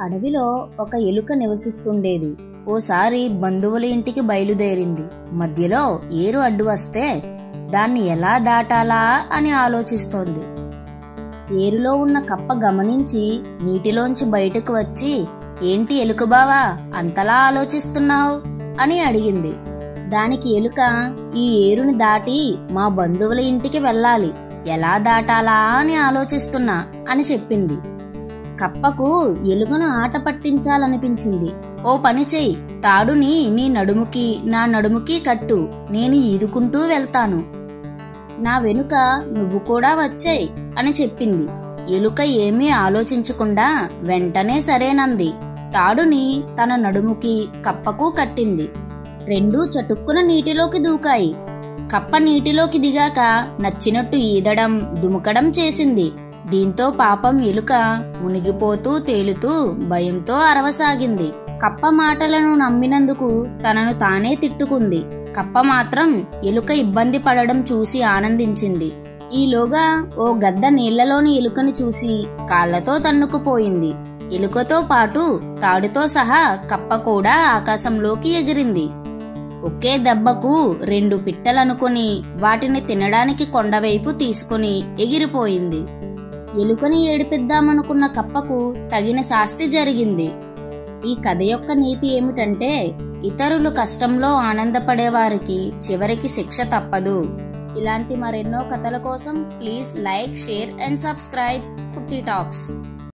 అడవిలో ఒక ఎలుక నివసిస్తుండేది. ఓసారి బంధువుల ఇంటికి బయలుదేరింది. మధ్యలో ఏరు అడ్డు వస్తే దాన్ని ఎలా దాటాలా అని ఆలోచిస్తోంది. ఏరులో ఉన్న కప్ప గమనించి నీటిలోంచి బయటకు వచ్చి, ఏంటి ఎలుక బావా, అంతలా ఆలోచిస్తున్నావు అని అడిగింది. దానికి ఎలుక, ఈ ఏరుని దాటి మా బంధువుల ఇంటికి వెళ్ళాలి, ఎలా దాటాలా అని ఆలోచిస్తున్నా అని చెప్పింది. కప్పకు ఎలుకను ఆట పట్టించాలనిపించింది. ఓ పని చెయ్యి, తాడుని నీ నడుముకి నా నడుముకి కట్టు, నేను ఈదుకుంటూ వెళ్తాను, నా వెనుక నువ్వు కూడా వచ్చేయ్ అని చెప్పింది. ఎలుక ఏమీ ఆలోచించకుండా వెంటనే సరేనంది. తాడుని తన నడుముకి కప్పకు కట్టింది. రెండూ చటుక్కున నీటిలోకి దూకాయి. కప్ప నీటిలోకి దిగాక నచ్చినట్టు ఈదడం దుముకడం చేసింది. దీంతో పాపం ఎలుక మునిగిపోతూ తేలుతూ భయంతో అరవసాగింది. కప్ప మాటలను నమ్మినందుకు తనను తానే తిట్టుకుంది. కప్ప మాత్రం ఎలుక ఇబ్బంది పడడం చూసి ఆనందించింది. ఈలోగా ఓ గద్ద నీళ్లలోని ఎలుకని చూసి కాళ్లతో తన్నుకుపోయింది. ఎలుకతో పాటు తాడుతో సహా కప్ప కూడా ఆకాశంలోకి ఎగిరింది. ఒకే దెబ్బకు రెండు పిట్టలనుకుని వాటిని తినడానికి కొండవైపు తీసుకుని ఎగిరిపోయింది. ఎలుకని ఏడిపిద్దామనుకున్న కప్పకు తగిన శాస్తి జరిగింది. ఈ కథ యొక్క నీతి ఏమిటంటే, ఇతరులు కష్టంలో ఆనందపడేవారికి చివరికి శిక్ష తప్పదు. ఇలాంటి మరెన్నో కథల కోసం please like, share and subscribe కుట్టి టాక్స్.